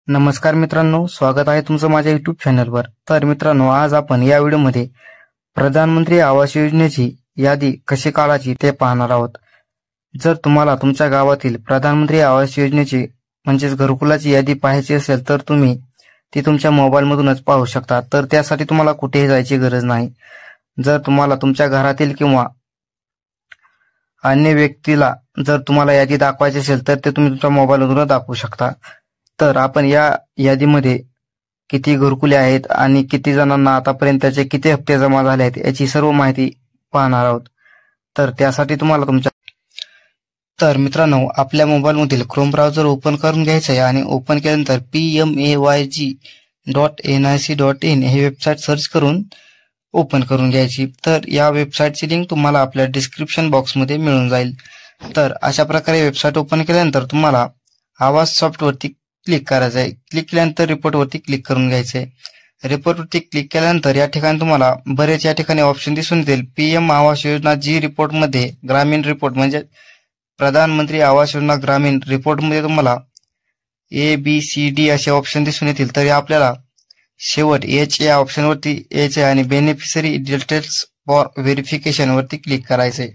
नमस्कार मित्रांनो, स्वागत आहे तुमचं माझ्या युट्यूब चॅनलवर। तर मित्रांनो, आज आपण या व्हिडिओमध्ये प्रधानमंत्री आवास योजनेची यादी कशी काढायची ते पाहणार आहोत। जर तुम्हाला तुमच्या गावातील प्रधानमंत्री आवास योजनेची म्हणजेच घरकुलाची यादी पाहायची असेल तर तुम्ही ती तुमच्या मोबाईलमधूनच पाहू शकता। तर त्यासाठी तुम्हाला कुठेही जायची गरज नाही। जर तुम्हाला तुमच्या घरातील किंवा अन्य व्यक्तीला जर तुम्हाला यादी दाखवायची असेल तर ते तुम्ही तुमच्या मोबाईलमधून दाखवू शकता। तर आपण या यादीमध्ये किती घरकुले आहेत आणि किती जणांना आतापर्यंत त्याचे किती हप्ते जमा झाले आहेत याची सर्व माहिती पाहणार आहोत। तर त्यासाठी तुम्हाला तर मित्रांनो, आपल्या मोबाईलमधील क्रोम ब्राउझर ओपन करून घ्यायचं आहे आणि ओपन केल्यानंतर PMAYG.nic.in ही वेबसाईट सर्च करून ओपन करून घ्यायची। तर या वेबसाईटची लिंक तुम्हाला आपल्या डिस्क्रिप्शन बॉक्समध्ये मिळून जाईल। तर अशा प्रकारे वेबसाईट ओपन केल्यानंतर तुम्हाला आवास सॉफ्टवरती क्लिक करायचं आहे। क्लिक केल्यानंतर रिपोर्टवरती क्लिक करून घ्यायचंय। रिपोर्टवरती क्लिक केल्यानंतर या ठिकाणी तुम्हाला बरेच या ठिकाणी ऑप्शन दिसून येतील। पीएम आवास योजना जी रिपोर्ट मध्ये ग्रामीण रिपोर्ट म्हणजे प्रधानमंत्री आवास योजना ग्रामीण रिपोर्ट मध्ये तुम्हाला ABCD असे ऑप्शन दिसून येतील। तर आपल्याला शेवट H या ऑप्शन वरती यायचे आणि बेनिफिशरी डिटेल्स फॉर व्हेरिफिकेशन वरती क्लिक करायचंय।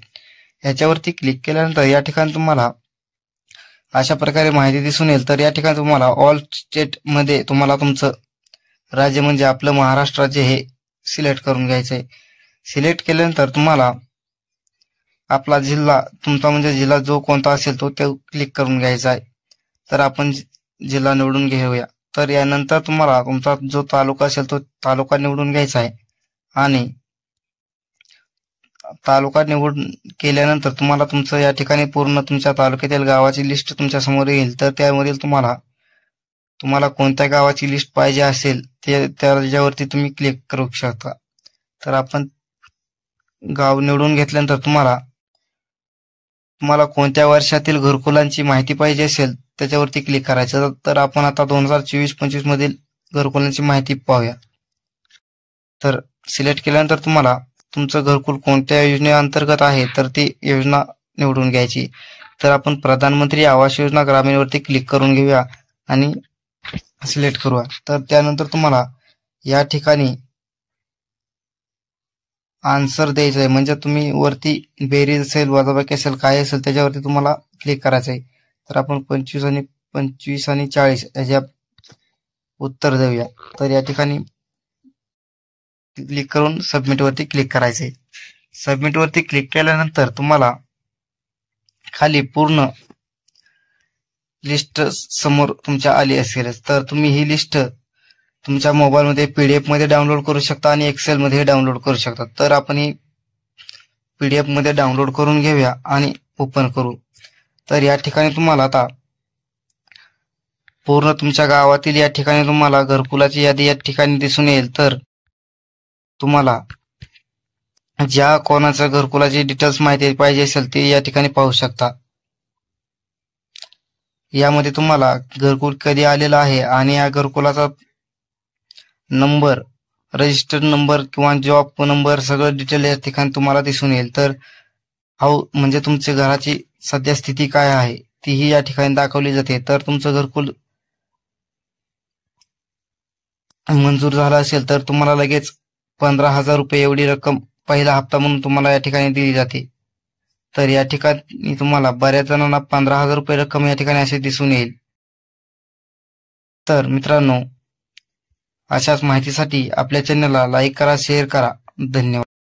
याच्यावरती क्लिक केल्यानंतर या ठिकाणी तुम्हाला अशा प्रकारे माहिती दिसून येईल। तर या ठिकाणी तुम्हाला ऑल स्टेट मध्ये तुम्हाला तुमचं राज्य म्हणजे आपलं महाराष्ट्र राज्य हे सिलेक्ट करून घ्यायचंय। सिलेक्ट केल्यानंतर तुम्हाला आपला जिल्हा तुमचा म्हणजे जिल्हा जो कोणता असेल तो क्लिक करून घ्यायचा आहे। तर आपण जिल्हा निवडून घेऊया। तर यानंतर तुम्हाला तुमचा जो तालुका असेल तो तालुका निवडून घ्यायचा आहे आणि तालुका निवड केल्यानंतर तुम्हाला तुमचं या ठिकाणी पूर्ण तुमच्या तालुक्यातील गावाची लिस्ट तुमच्या समोर येईल। तर त्यामधील तुम्हाला कोणत्या गावाची लिस्ट पाहिजे असेल ते त्याच्यावरती तुम्ही क्लिक करू शकता। तर आपण गाव निवडून घेतल्यानंतर तुम्हाला कोणत्या वर्षातील घरकुलांची माहिती पाहिजे असेल त्याच्यावरती क्लिक करायचं। तर आपण आता 2024-25 मधील घरकुलांची माहिती पाहूया। तर सिलेक्ट केल्यानंतर तुम्हाला तुमचं घरकुल कोणत्या योजनेअंतर्गत आहे तर ती योजना निवडून घ्यायची। तर आपण प्रधानमंत्री आवास योजना ग्रामीण वरती क्लिक करून घेऊया आणि सिलेक्ट करूया। तर त्यानंतर तुम्हाला या ठिकाणी आन्सर द्यायचं आहे म्हणजे तुम्ही वरती बेरीज असेल वजाबाकी असेल काय असेल त्याच्यावरती तुम्हाला क्लिक करायचं आहे। तर आपण 25 आणि 40 याच्या उत्तर देऊया। तर या ठिकाणी क्लिक करून सबमिट वरती क्लिक करायचंय। सबमिट वरती क्लिक केल्यानंतर तुम्हाला खाली पूर्ण लिस्ट समोर तुमच्या आली असेल। तर तुम्ही ही लिस्ट तुमच्या मोबाईल मध्ये PDF मध्ये डाउनलोड करू शकता आणि एक्सेल मध्ये डाउनलोड करू शकता। तर आपण ही PDF मध्ये डाउनलोड करून घेऊया आणि ओपन करू। तर या ठिकाणी तुम्हाला आता पूर्ण तुमच्या गावातील या ठिकाणी तुम्हाला घरकुलाची यादी या ठिकाणी दिसून येईल। तर तुम्हाला ज्या कोणाच्या घरकुलाची डिटेल्स माहिती पाहिजे असेल ते या ठिकाणी पाहू शकता। यामध्ये तुम्हाला घरकुल कधी आलेला आहे आणि या घरकुलाचा नंबर, रजिस्टर्ड नंबर किंवा जॉब नंबर सगळं डिटेल या ठिकाणी तुम्हाला दिसून येईल। तर म्हणजे तुमच्या घराची सध्या स्थिती काय आहे तीही या ठिकाणी दाखवली जाते। तर तुमचं घरकुल मंजूर झालं असेल तर तुम्हाला लगेच 15,000 रुपये एवढी रक्कम पहिला हप्ता म्हणून तुम्हाला या ठिकाणी दिली जाते। तर या ठिकाणी तुम्हाला बऱ्याच जणांना 15,000 रुपये रक्कम या ठिकाणी असे दिसून येईल। तर मित्रांनो, अशाच माहितीसाठी आपल्या चॅनलला लाईक करा, शेअर करा। धन्यवाद।